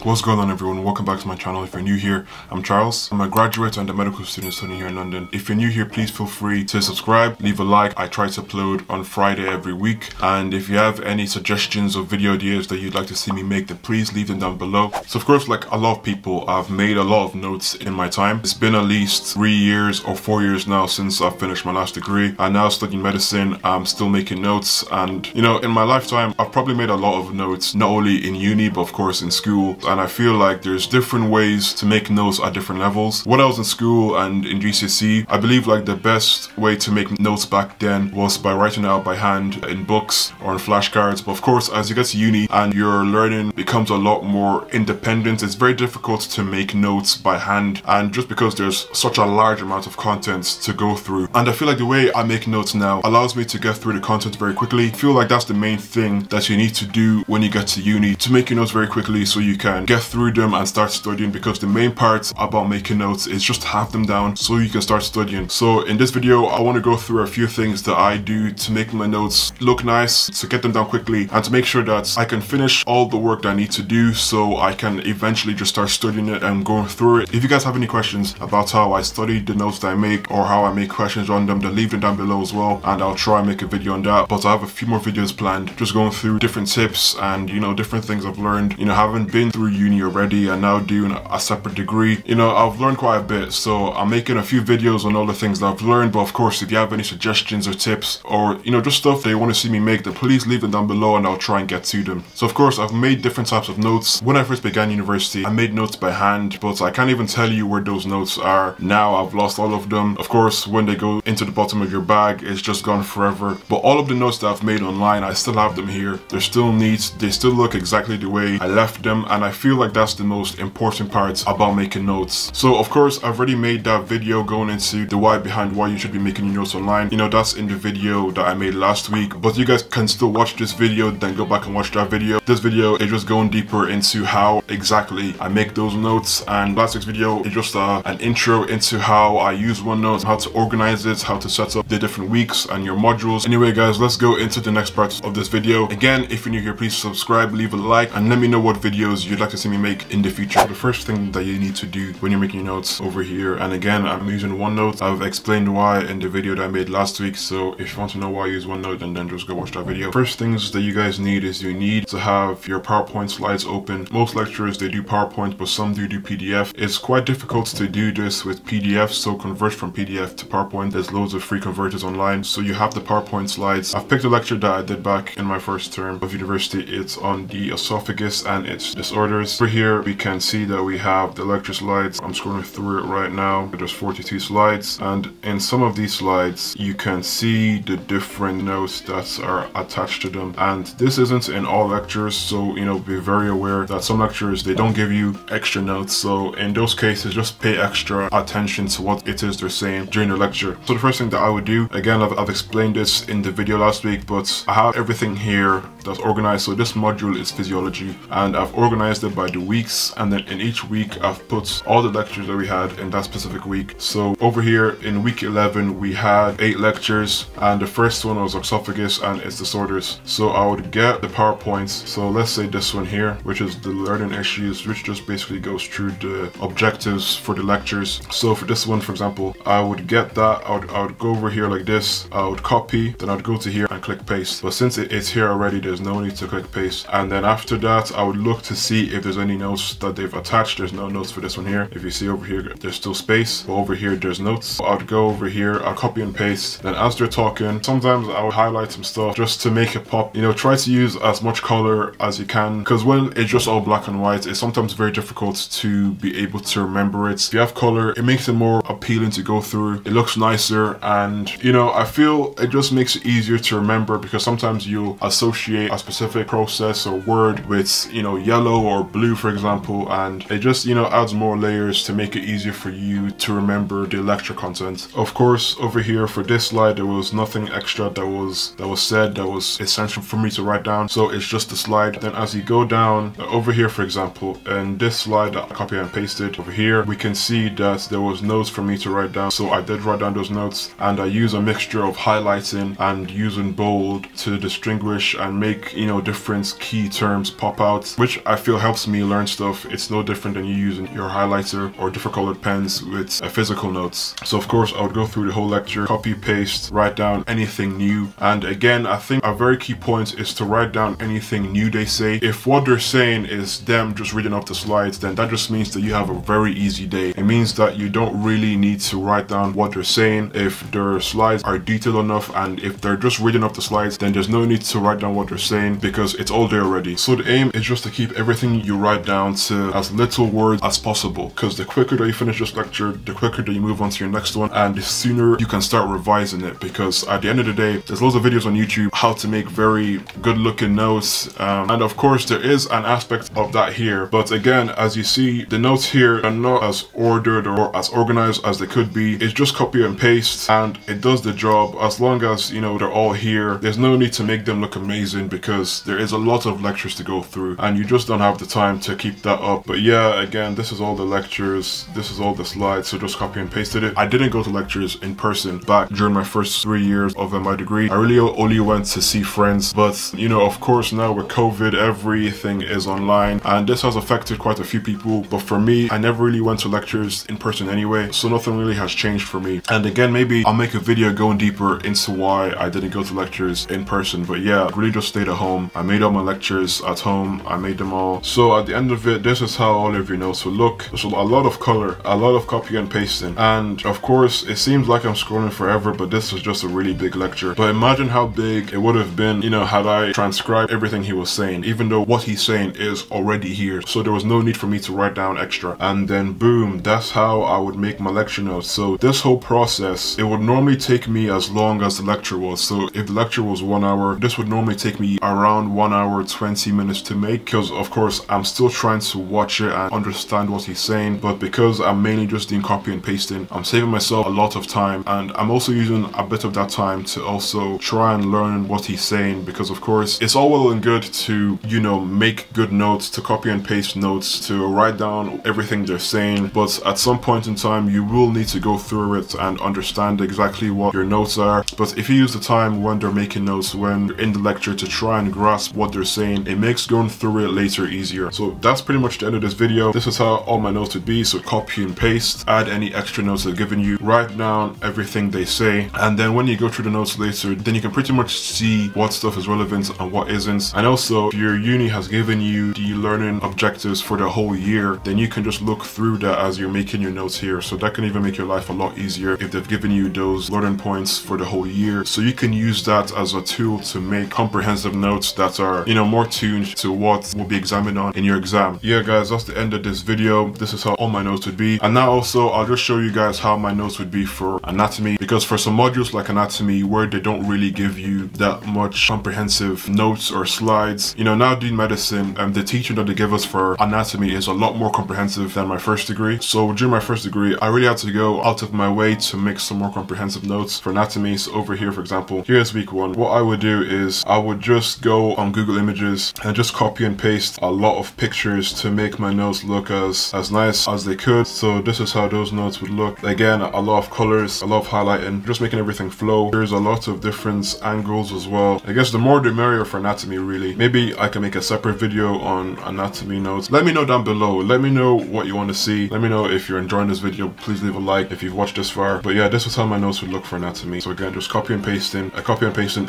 What's going on, everyone? Welcome back to my channel. If you're new here, I'm Charles. I'm a graduate and a medical student studying here in London. If you're new here, please feel free to subscribe, leave a like. I try to upload on Friday every week. And if you have any suggestions or video ideas that you'd like to see me make, then please leave them down below. So of course, like a lot of people, I've made a lot of notes in my time. It's been at least 3 years or 4 years now since I finished my last degree. I'm now studying medicine. I'm still making notes. And you know, in my lifetime, I've probably made a lot of notes, not only in uni, but of course in school. And I feel like there's different ways to make notes at different levels. When I was in school and in GCSE, I believe like the best way to make notes back then was by writing it out by hand in books or in flashcards. But of course, as you get to uni and your learning becomes a lot more independent, it's very difficult to make notes by hand, and just because there's such a large amount of content to go through. And I feel like the way I make notes now allows me to get through the content very quickly. I feel like that's the main thing that you need to do when you get to uni, to make your notes very quickly so you can get through them and start studying, because the main part about making notes is just have them down so you can start studying. So in this video, I want to go through a few things that I do to make my notes look nice, to get them down quickly, and to make sure that I can finish all the work that I need to do so I can eventually just start studying it and going through it. If you guys have any questions about how I study the notes that I make, or how I make questions on them, then leave them down below as well, and I'll try and make a video on that. But I have a few more videos planned, just going through different tips and, you know, different things I've learned, you know, having been through uni already and now doing a separate degree. You know, I've learned quite a bit, so I'm making a few videos on all the things that I've learned. But of course, if you have any suggestions or tips, or you know, just stuff that you want to see me make, then please leave them down below and I'll try and get to them. So of course, I've made different types of notes. When I first began university, I made notes by hand, but I can't even tell you where those notes are now. I've lost all of them. Of course, when they go into the bottom of your bag, it's just gone forever. But all of the notes that I've made online, I still have them here. They're still neat. They still look exactly the way I left them, and I feel like that's the most important part about making notes. So of course, I've already made that video going into the why behind why you should be making your notes online. You know, that's in the video that I made last week, but you guys can still watch this video, then go back and watch that video. This video is just going deeper into how exactly I make those notes, and last week's video is just an intro into how I use OneNote, how to organize it, how to set up the different weeks and your modules. Anyway guys, let's go into the next part of this video. Again, if you're new here, please subscribe, leave a like, and let me know what videos you'd like to see me make in the future. The first thing that you need to do when you're making your notes over here, and again, I'm using OneNote. I've explained why in the video that I made last week, so if you want to know why I use OneNote, then just go watch that video. First things that you guys need is you need to have your PowerPoint slides open. Most lecturers, they do PowerPoint, but some do PDF. It's quite difficult to do this with PDF, so convert from PDF to PowerPoint. There's loads of free converters online, so you have the PowerPoint slides. I've picked a lecture that I did back in my first term of university. It's on the esophagus and its disorders. Over here, we can see that we have the lecture slides. I'm scrolling through it right now. There's 42 slides, and in some of these slides, you can see the different notes that are attached to them. And this isn't in all lectures, so you know, be very aware that some lectures, they don't give you extra notes. So in those cases, just pay extra attention to what it is they're saying during the lecture. So the first thing that I would do, again, I've explained this in the video last week, but I have everything here that's organized. So this module is physiology, and I've organized it by the weeks, and then in each week I've put all the lectures that we had in that specific week. So over here in week 11 we had 8 lectures, and the first one was esophagus and its disorders. So I would get the PowerPoints. So let's say this one here, which is the learning issues, which just basically goes through the objectives for the lectures. So for this one, for example, I would get that. I would go over here like this. I would copy, then I'd go to here and click paste. But since it's here already, there's no need to click paste. And then after that, I would look to see if there's any notes that they've attached. There's no notes for this one here. If you see over here, there's still space, but over here there's notes. I'd go over here, I'll copy and paste. Then as they're talking, sometimes I would highlight some stuff just to make it pop. You know, try to use as much color as you can, because when it's just all black and white, it's sometimes very difficult to be able to remember it. If you have color, it makes it more appealing to go through. It looks nicer, and you know, I feel it just makes it easier to remember, because sometimes you'll associate a specific process or word with, you know, yellow or blue, for example, and it just, you know, adds more layers to make it easier for you to remember the lecture content. Of course, over here for this slide, there was nothing extra that was said that was essential for me to write down, so it's just a slide. Then as you go down over here, for example, in this slide that I copy and pasted over here, we can see that there was notes for me to write down. So I did write down those notes, and I use a mixture of highlighting and using bold to distinguish and make make, you know, different key terms pop out, which I feel helps me learn stuff. It's no different than you using your highlighter or different colored pens with physical notes. So of course I would go through the whole lecture, copy, paste, write down anything new. And again, I think a very key point is to write down anything new they say. If what they're saying is them just reading off the slides, then that just means that you have a very easy day. It means that you don't really need to write down what they're saying. If their slides are detailed enough and if they're just reading off the slides, then there's no need to write down what they're saying because it's all there already. So the aim is just to keep everything you write down to as little words as possible, because the quicker that you finish this lecture, the quicker that you move on to your next one, and the sooner you can start revising it. Because at the end of the day, there's loads of videos on YouTube how to make very good looking notes, and of course there is an aspect of that here, but again, as you see, the notes here are not as ordered or as organized as they could be. It's just copy and paste and it does the job. As long as, you know, they're all here, there's no need to make them look amazing because there is a lot of lectures to go through and you just don't have the time to keep that up. But yeah, again, this is all the lectures, this is all the slides, so just copy and pasted it. I didn't go to lectures in person back during my first 3 years of my degree. I really only went to see friends, but you know, of course now with COVID, everything is online and this has affected quite a few people. But for me, I never really went to lectures in person anyway, so nothing really has changed for me. And again, maybe I'll make a video going deeper into why I didn't go to lectures in person. But yeah, I really just stayed at home. I made all my lectures at home. I made them all. So at the end of it, this is how all of your notes will look. There's a lot of color, a lot of copy and pasting. And of course, it seems like I'm scrolling forever, but this is just a really big lecture. But imagine how big it would have been, you know, had I transcribed everything he was saying, even though what he's saying is already here. So there was no need for me to write down extra. And then boom, that's how I would make my lecture notes. So this whole process, it would normally take me as long as the lecture was. So if the lecture was 1 hour, this would normally take me around 1 hour 20 minutes to make, because of course I'm still trying to watch it and understand what he's saying. But because I'm mainly just doing copy and pasting, I'm saving myself a lot of time, and I'm also using a bit of that time to also try and learn what he's saying, because of course it's all well and good to, you know, make good notes, to copy and paste notes, to write down everything they're saying, but at some point in time you will need to go through it and understand exactly what your notes are. But if you use the time when they're making notes, when you're in the lecture, to try and grasp what they're saying, it makes going through it later easier. So that's pretty much the end of this video. This is how all my notes would be. So copy and paste, add any extra notes they've given you, write down everything they say, and then when you go through the notes later, then you can pretty much see what stuff is relevant and what isn't. And also, if your uni has given you the learning objectives for the whole year, then you can just look through that as you're making your notes here. So that can even make your life a lot easier if they've given you those learning points for the whole year. So you can use that as a tool to make comprehensive notes that are, you know, more tuned to what will be examined on in your exam. Yeah guys, that's the end of this video. This is how all my notes would be. And now also I'll just show you guys how my notes would be for anatomy, because for some modules like anatomy where they don't really give you that much comprehensive notes or slides, you know, now doing medicine, the teaching that they give us for anatomy is a lot more comprehensive than my first degree. So during my first degree, I really had to go out of my way to make some more comprehensive notes for anatomy. So over here, for example, here's week 1. What I would do is I would just go on Google Images and just copy and paste a lot of pictures to make my notes look as nice as they could. So this is how those notes would look. Again, a lot of colors, a lot of highlighting, just making everything flow. There's a lot of different angles as well. I guess the more the merrier for anatomy, really. Maybe I can make a separate video on anatomy notes. Let me know down below. Let me know what you want to see. Let me know if you're enjoying this video. Please leave a like if you've watched this far. But yeah, this is how my notes would look for anatomy. So again, just copy and pasting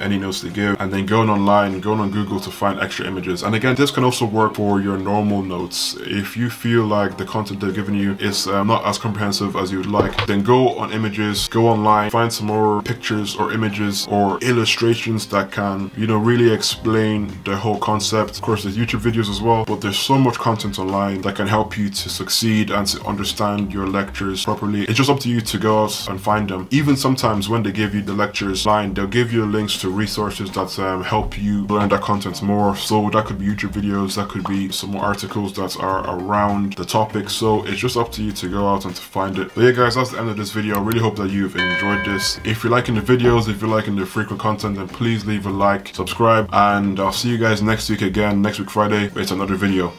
any notes they give, and then going online, going on Google to find extra images. And again, this can also work for your normal notes. If you feel like the content they're giving you is not as comprehensive as you would like, then go on images, go online, find some more pictures or images or illustrations that can, you know, really explain the whole concept. Of course, there's YouTube videos as well, but there's so much content online that can help you to succeed and to understand your lectures properly. It's just up to you to go out and find them. Even sometimes when they give you the lectures online, they'll give you links to resources that help you learn that content more. So that could be YouTube videos, that could be some more articles that are around the topic. So it's just up to you to go out and to find it. But yeah guys, that's the end of this video. I really hope that you've enjoyed this. If you're liking the videos, if you're liking the frequent content, then please leave a like, subscribe, and I'll see you guys next week again, next week Friday, with another video.